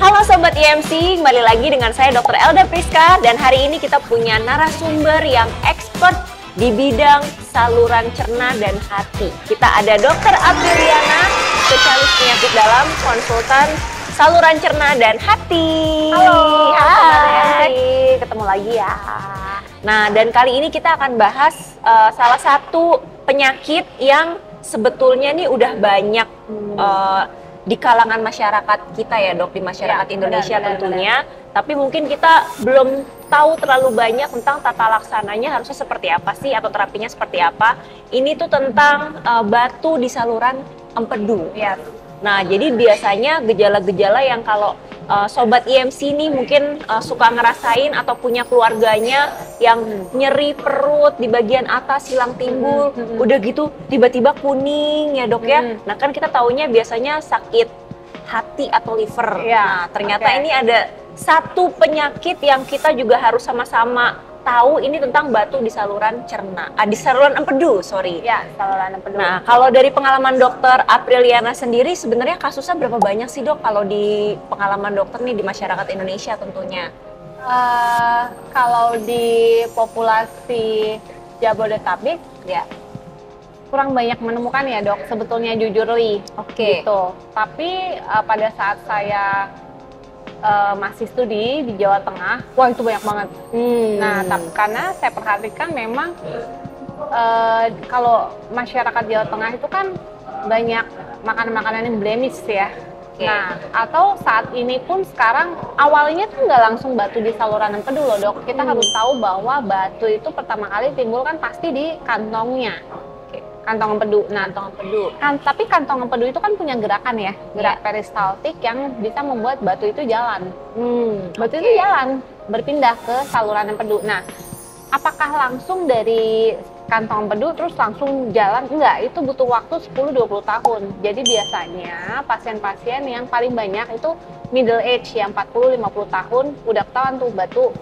Halo Sobat IMC, kembali lagi dengan saya Dr. Elda Priska dan hari ini kita punya narasumber yang expert di bidang saluran cerna dan hati. Kita ada Dr. Apriliana, spesialis penyakit dalam, konsultan saluran cerna dan hati. Halo, Hai. ketemu lagi ya. Nah, dan kali ini kita akan bahas salah satu penyakit yang sebetulnya nih udah banyak di kalangan masyarakat kita ya dok, di masyarakat Indonesia benar, tentunya. Tapi mungkin kita belum tahu terlalu banyak tentang tata laksananya harusnya seperti apa sih atau terapinya seperti apa. Ini tuh tentang batu di saluran empedu. Ya. Nah, jadi biasanya gejala-gejala yang kalau Sobat IMC nih mungkin suka ngerasain atau punya keluarganya yang nyeri perut di bagian atas silang timbul, udah gitu tiba-tiba kuning ya dok ya. Nah kan kita taunya biasanya sakit hati atau liver. Ya, Nah ternyata ini ada satu penyakit yang kita juga harus sama-sama tahu, ini tentang batu di saluran cerna, di saluran empedu, sorry. Ya, saluran empedu. Nah, kalau dari pengalaman dokter Apriliana sendiri, sebenarnya kasusnya berapa banyak sih dok kalau di pengalaman dokter nih di masyarakat Indonesia tentunya? Kalau di populasi Jabodetabek, ya kurang banyak menemukan ya dok, sebetulnya jujur li. Oke. Gitu. Tapi pada saat saya masih studi di Jawa Tengah, wah itu banyak banget. Nah, karena saya perhatikan memang kalau masyarakat Jawa Tengah itu kan banyak makanan-makanan yang blemish ya. Nah, atau saat ini pun sekarang awalnya tuh nggak langsung batu di saluran empedu loh dok. Kita harus tahu bahwa batu itu pertama kali timbul kan pasti di kantongnya. Kantong empedu. Nah, tapi kantong empedu itu kan punya gerakan ya, gerak peristaltik yang bisa membuat batu itu jalan. Batu itu jalan, berpindah ke saluran empedu. Nah, apakah langsung dari kantong empedu terus langsung jalan? Enggak, itu butuh waktu 10-20 tahun. Jadi biasanya pasien-pasien yang paling banyak itu middle age, yang 40-50 tahun, udah ketahuan tuh batu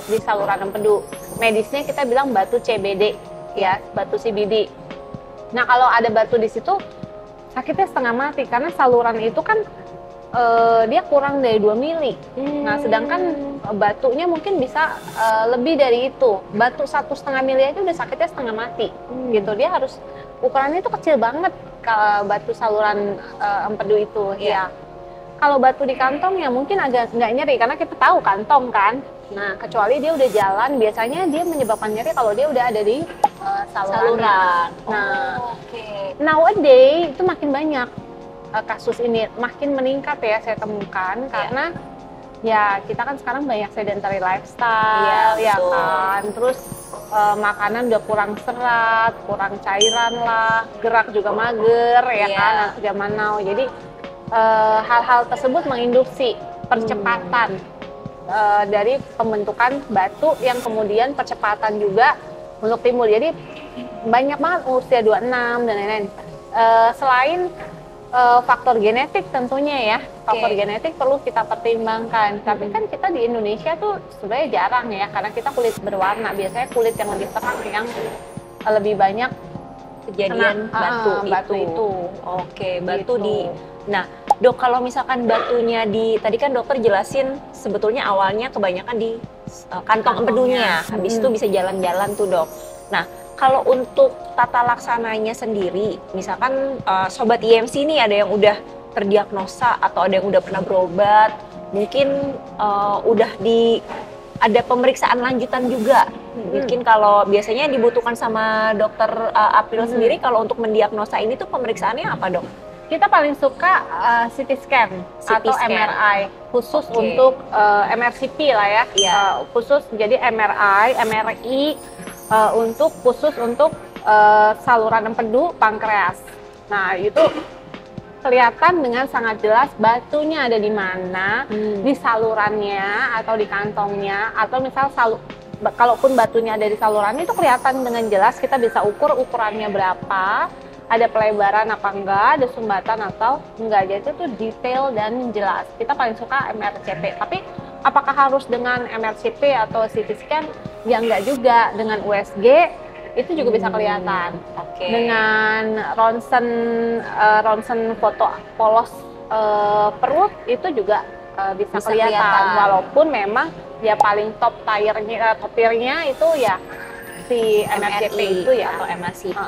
di saluran empedu. Medisnya kita bilang batu CBD, ya, batu CBD. Nah, kalau ada batu di situ, sakitnya setengah mati karena saluran itu kan dia kurang dari 2 mili. Nah, sedangkan batunya mungkin bisa lebih dari itu. Batu 1,5 mili aja udah sakitnya setengah mati. Gitu. Dia harus ukurannya itu kecil banget kalau batu saluran empedu itu. Ya. Kalau batu di kantong ya mungkin agak nggak nyeri karena kita tahu kantong kan. Nah, kecuali dia udah jalan, biasanya dia menyebabkan nyeri kalau dia udah ada di saluran. Nah, nowadays itu makin banyak kasus ini, makin meningkat ya saya temukan karena ya kita kan sekarang banyak sedentary lifestyle, ya kan. Terus makanan udah kurang serat, kurang cairan lah, gerak juga mager ya kan zaman now. Jadi hal-hal tersebut menginduksi percepatan dari pembentukan batu yang kemudian percepatan juga untuk timbul. Jadi banyak banget usia 26 dan lain-lain. Selain faktor genetik tentunya ya, faktor genetik perlu kita pertimbangkan. Tapi kan kita di Indonesia tuh sebenarnya jarang ya, karena kita kulit berwarna. Biasanya kulit yang lebih terang yang lebih banyak kejadian batu itu. Oke, batu gitu. di. Nah, dok, kalau misalkan batunya di, tadi kan dokter jelasin sebetulnya awalnya kebanyakan di kantong empedunya, habis itu bisa jalan-jalan tuh dok. Nah, kalau untuk tata laksananya sendiri, misalkan Sobat IMC ini ada yang udah terdiagnosa atau ada yang udah pernah berobat, mungkin udah ada pemeriksaan lanjutan juga. Mungkin kalau biasanya dibutuhkan sama dokter April sendiri, kalau untuk mendiagnosa ini tuh pemeriksaannya apa dok? Kita paling suka CT scan atau MRI khusus untuk MRCP lah ya, khusus jadi MRI khusus untuk saluran empedu pankreas. Nah itu kelihatan dengan sangat jelas batunya ada di mana, di salurannya atau di kantongnya, atau misal kalaupun batunya ada di salurannya itu kelihatan dengan jelas, kita bisa ukur ukurannya berapa, ada pelebaran apa enggak, ada sumbatan atau enggak. Jadi itu detail dan jelas. Kita paling suka MRCP. Tapi apakah harus dengan MRCP atau CT scan? Ya enggak juga. Dengan USG itu juga bisa kelihatan. Dengan ronsen foto polos perut itu juga bisa kelihatan. Walaupun memang ya paling top tiernya itu ya si MRCP itu ya, atau MRCP.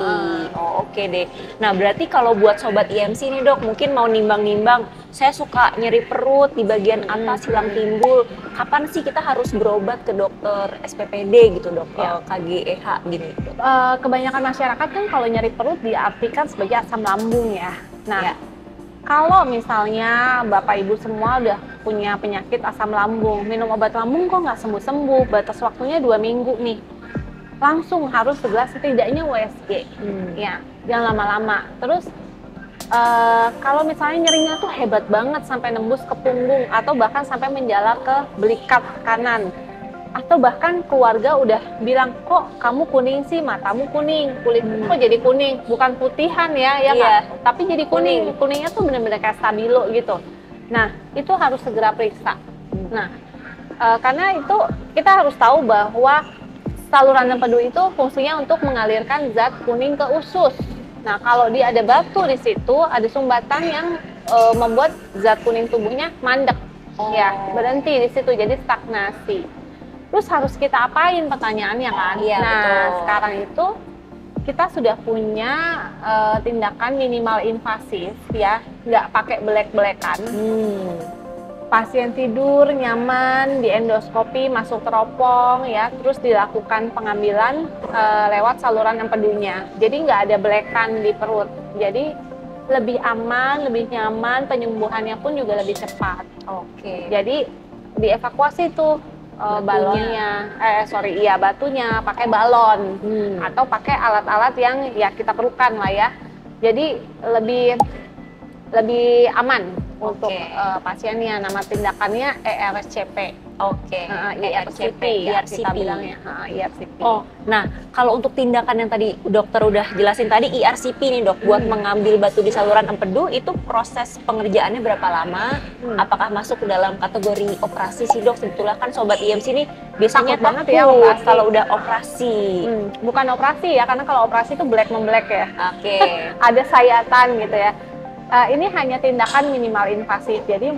Oh, oke deh. Nah, berarti kalau buat sobat IMC nih dok, mungkin mau nimbang-nimbang, saya suka nyeri perut di bagian atas hilang timbul. Kapan sih kita harus berobat ke dokter SPPD gitu dok, KGEH gini? Kebanyakan masyarakat kan kalau nyeri perut diartikan sebagai asam lambung ya. Nah, kalau misalnya Bapak Ibu semua udah punya penyakit asam lambung, minum obat lambung kok nggak sembuh-sembuh, batas waktunya 2 minggu nih. Langsung harus segera setidaknya USG, ya jangan lama-lama. Terus kalau misalnya nyerinya tuh hebat banget sampai nembus ke punggung atau bahkan sampai menjalar ke belikat kanan, atau bahkan keluarga udah bilang kok kamu kuning sih, matamu kuning, kulitmu kok jadi kuning, bukan putihan ya kan? Tapi jadi kuning. Kuningnya tuh bener-bener kayak stabilo gitu. Nah itu harus segera periksa. Nah karena itu kita harus tahu bahwa saluran empedu itu fungsinya untuk mengalirkan zat kuning ke usus. Nah, kalau dia ada batu di situ, ada sumbatan yang membuat zat kuning tubuhnya mandek. Ya, berhenti di situ, jadi stagnasi. Terus harus kita apain pertanyaannya kan? Betul. Sekarang itu kita sudah punya tindakan minimal invasif ya, nggak pakai belek-belekan. Pasien tidur nyaman, di endoskopi masuk teropong ya, terus dilakukan pengambilan lewat saluran empedunya. Jadi nggak ada belekan di perut. Jadi lebih aman, lebih nyaman, penyembuhannya pun juga lebih cepat. Jadi dievakuasi tuh balonnya, batunya pakai balon atau pakai alat-alat yang ya kita perlukan lah ya. Jadi lebih aman untuk pasiennya. Nama tindakannya ERCP. ERCP ya kita bilangnya. ERCP. Nah kalau untuk tindakan yang tadi dokter udah jelasin tadi ERCP nih dok, buat mengambil batu di saluran empedu itu proses pengerjaannya berapa lama? Apakah masuk ke dalam kategori operasi sih dok? Sebetulnya kan sobat IMC nih biasanya takut ya kalau udah operasi. Bukan operasi ya, karena kalau operasi itu black memblack ya. Ada sayatan gitu ya. Ini hanya tindakan minimal invasif. Jadi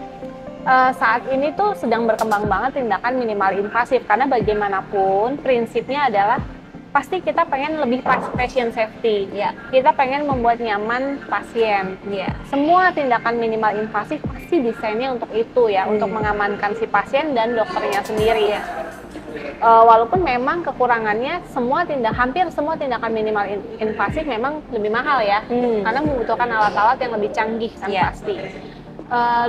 saat ini tuh sedang berkembang banget tindakan minimal invasif, karena bagaimanapun prinsipnya adalah pasti kita pengen lebih patient safety. Kita pengen membuat nyaman pasien. Semua tindakan minimal invasif pasti desainnya untuk itu ya, untuk mengamankan si pasien dan dokternya sendiri. Walaupun memang kekurangannya hampir semua tindakan minimal invasif memang lebih mahal ya, karena membutuhkan alat-alat yang lebih canggih kan pasti.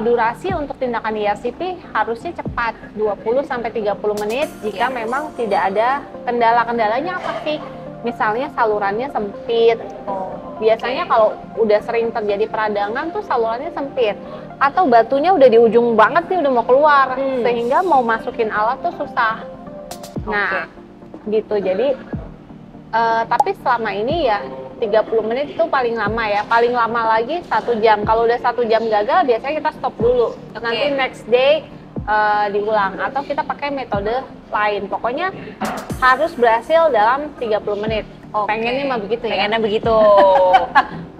Durasi untuk tindakan ERCP harusnya cepat, 20-30 menit jika memang tidak ada kendala-kendalanya apa sih? Misalnya salurannya sempit. Biasanya kalau udah sering terjadi peradangan tuh salurannya sempit, atau batunya udah di ujung banget nih, udah mau keluar, sehingga mau masukin alat tuh susah. Nah, gitu. Jadi, tapi selama ini ya 30 menit itu paling lama ya. Paling lama lagi 1 jam. Kalau udah 1 jam gagal, biasanya kita stop dulu. Nanti next day diulang. Atau kita pakai metode lain. Pokoknya harus berhasil dalam 30 menit. Pengennya mah begitu ya? Pengennya begitu.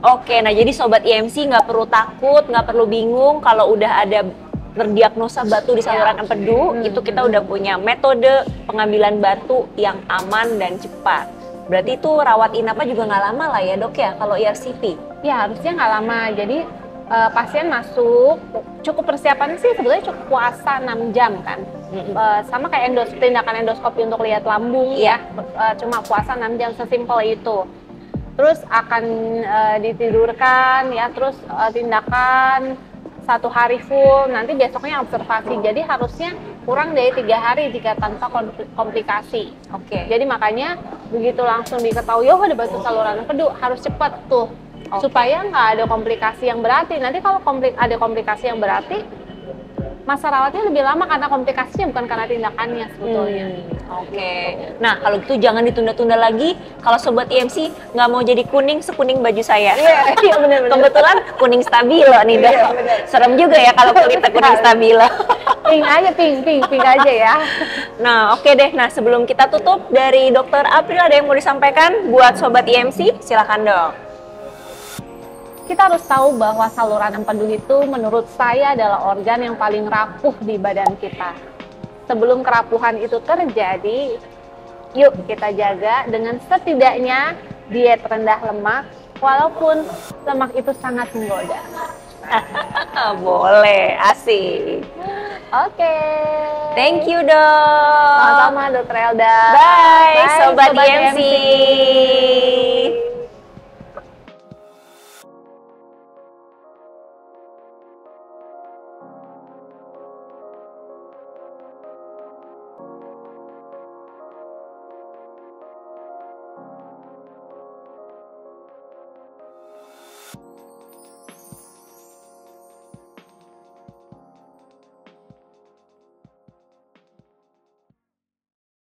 Nah jadi sobat IMC nggak perlu takut, nggak perlu bingung kalau udah ada terdiagnosa batu di saluran empedu, itu kita udah punya metode pengambilan batu yang aman dan cepat. Berarti itu rawat inapnya juga nggak lama lah ya dok ya kalau ERCP? Ya harusnya nggak lama. Jadi pasien masuk, cukup persiapannya sih sebetulnya cukup puasa 6 jam kan. Sama kayak tindakan endoskopi untuk lihat lambung ya, cuma puasa 6 jam, sesimpel itu. Terus akan ditidurkan ya, terus tindakan 1 hari full, nanti besoknya observasi. Jadi harusnya kurang dari 3 hari jika tanpa komplikasi. Jadi makanya begitu langsung diketahui ada batu saluran empedu, harus cepat tuh. Supaya nggak ada komplikasi yang berarti. Nanti kalau ada komplikasi yang berarti, masa rawatnya lebih lama karena komplikasinya, bukan karena tindakannya sebetulnya. Nah kalau gitu jangan ditunda-tunda lagi. Kalau sobat IMC nggak mau jadi kuning sekuning baju saya. Iya benar. Kebetulan kuning stabilo nih dok. Serem juga ya kalau kulitnya kuning stabilo. Pink aja, pink aja ya. Nah deh. Nah sebelum kita tutup, dari Dokter April ada yang mau disampaikan buat sobat IMC? Silakan dok. kita harus tahu bahwa saluran empedu itu menurut saya adalah organ yang paling rapuh di badan kita. Sebelum kerapuhan itu terjadi, yuk kita jaga dengan setidaknya diet rendah lemak, walaupun lemak itu sangat menggoda. Boleh, asik. Oke. Thank you, Dok. Sama-sama, Dokter Elda. Bye, Sobat Sobat IMC. IMC.